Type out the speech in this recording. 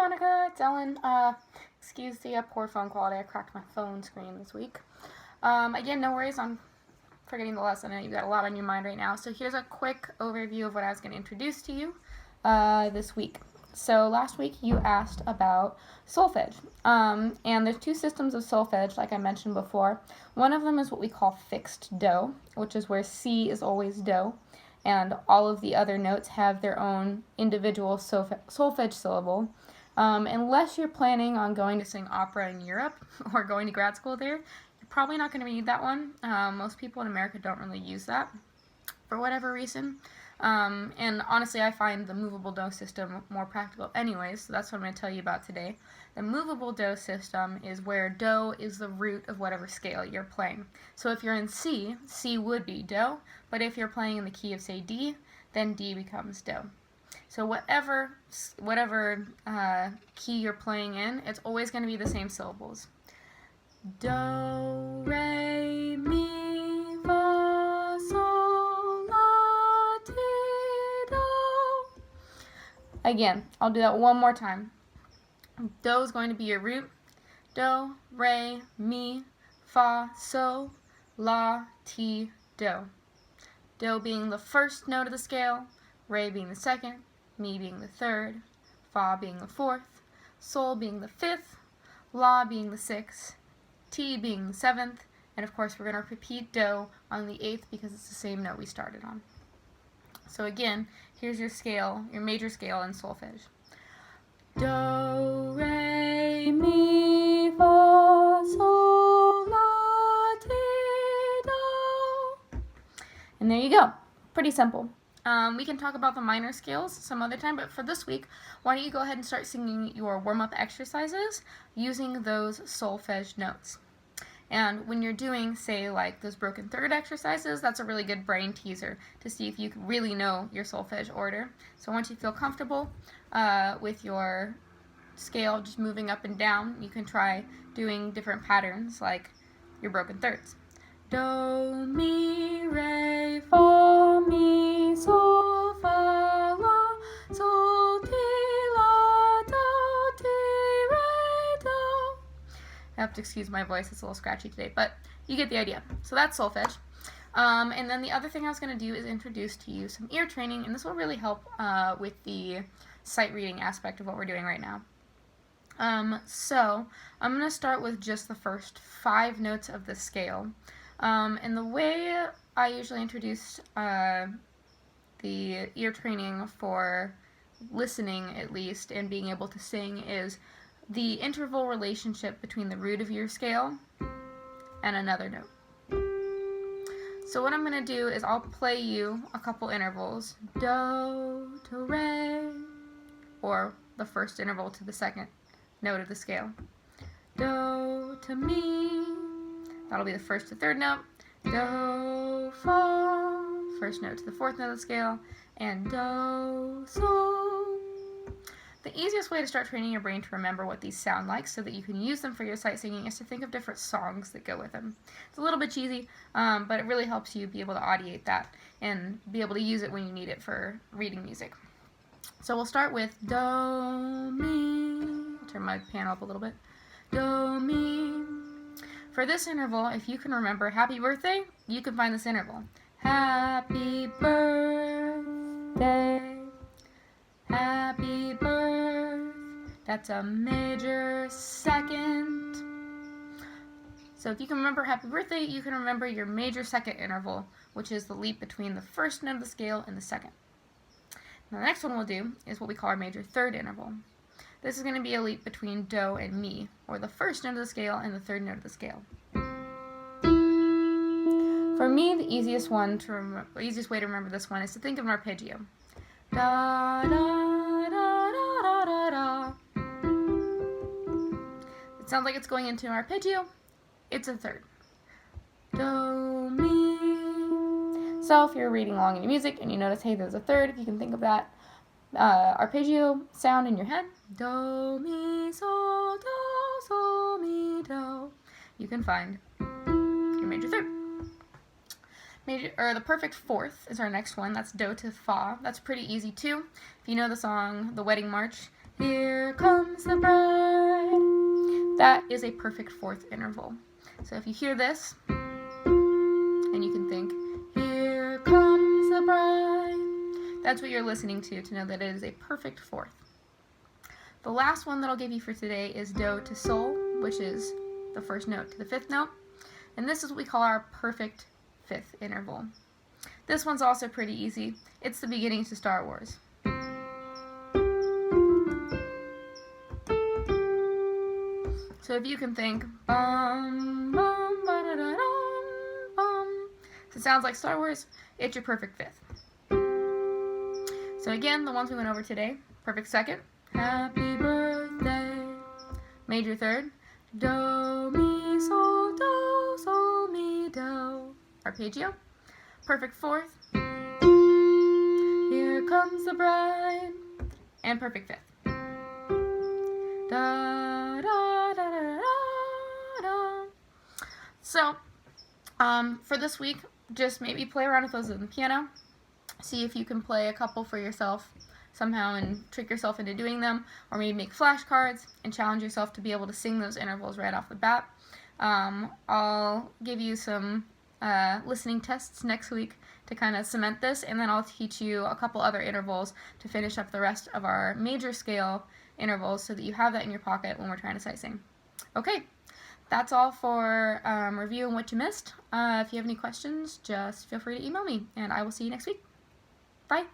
Monica, it's Ellen. Excuse the poor phone quality. I cracked my phone screen this week. Again, no worries on forgetting the lesson. You've got a lot on your mind right now. So here's a quick overview of what I was going to introduce to you this week. So last week you asked about solfege. And there's two systems of solfege, like I mentioned before. One of them is what we call fixed do, which is where C is always do, and all of the other notes have their own individual solfege syllable. Unless you're planning on going to sing opera in Europe or going to grad school there, you're probably not going to need that one. Most people in America don't really use that for whatever reason. And honestly, I find the movable do system more practical anyways, so that's what I'm going to tell you about today. The movable do system is where do is the root of whatever scale you're playing. So if you're in C, C would be do, but if you're playing in the key of, say, D, then D becomes do. So whatever key you're playing in, it's always going to be the same syllables. Do, re, mi, fa, sol, la, ti, do. Again, I'll do that one more time. Do is going to be your root. Do, re, mi, fa, sol, la, ti, do. Do being the first note of the scale, re being the second, mi being the third, fa being the fourth, sol being the fifth, la being the sixth, ti being the seventh, and of course we're going to repeat do on the eighth because it's the same note we started on. So again, here's your scale, your major scale in solfege. Do, re, mi, fa, sol, la, ti, do. And there you go. Pretty simple. We can talk about the minor scales some other time, but for this week, why don't you go ahead and start singing your warm-up exercises using those solfege notes. And when you're doing, say, like those broken third exercises, that's a really good brain teaser to see if you really know your solfege order. So once you feel comfortable with your scale just moving up and down, you can try doing different patterns like your broken thirds. Do, mi, re, fa, mi, sol, fa, la, sol, ti, la, do, ti, re, do. I have to excuse my voice, it's a little scratchy today, but you get the idea. So that's solfege. And then the other thing I was going to do is introduce to you some ear training, and this will really help with the sight reading aspect of what we're doing right now. So I'm going to start with just the first 5 notes of the scale. And the way I usually introduce the ear training for listening, at least, and being able to sing is the interval relationship between the root of your scale and another note. So what I'm going to do is I'll play you a couple intervals. Do to re, or the first interval to the second note of the scale. Do to mi, that'll be the first to third note. Do, fa, first note to the fourth note of the scale. And do, sol. The easiest way to start training your brain to remember what these sound like so that you can use them for your sight singing is to think of different songs that go with them. It's a little bit cheesy, but it really helps you be able to audiate that and be able to use it when you need it for reading music. So we'll start with do, mi. I'll turn my piano up a little bit. Do, mi. For this interval, if you can remember happy birthday, you can find this interval. Happy birthday, happy birth. That's a major second. So if you can remember happy birthday, you can remember your major second interval, which is the leap between the first note of the scale and the second. Now the next one we'll do is what we call our major third interval. This is going to be a leap between do and mi, or the first note of the scale and the third note of the scale. For me, the easiest way to remember this one is to think of an arpeggio. Da, da, da, da, da, da, da. It sounds like it's going into an arpeggio. It's a third. Do, mi. So if you're reading along in your music and you notice, hey, there's a third, if you can think of that arpeggio sound in your head, do, mi, sol, do, sol, mi, do, you can find your major third. The perfect fourth is our next one. That's do to fa. That's pretty easy too. If you know the song The Wedding March, Here comes the bride. That is a perfect fourth interval. So if you hear this, and you can think, here comes the bride, that's what you're listening to know that it is a perfect fourth. The last one that I'll give you for today is do to sol, which is the first note to the fifth note. And this is what we call our perfect fifth interval. This one's also pretty easy. It's the beginning to Star Wars. So if you can think, bum, bum, ba-da-da-dum, bum. So it sounds like Star Wars, it's your perfect fifth. So again, the ones we went over today, perfect second, happy birthday, major third, do, mi, sol, do, sol, mi, do, arpeggio, perfect fourth, here comes the bride, and perfect fifth. Da, da, da, da, da, da. So, for this week, just maybe play around with those on the piano. See if you can play a couple for yourself somehow and trick yourself into doing them, or maybe make flashcards and challenge yourself to be able to sing those intervals right off the bat. I'll give you some listening tests next week to kind of cement this, and then I'll teach you a couple other intervals to finish up the rest of our major scale intervals so that you have that in your pocket when we're trying to sight sing. Okay, that's all for reviewing what you missed. If you have any questions, just feel free to email me, and I will see you next week. Bye!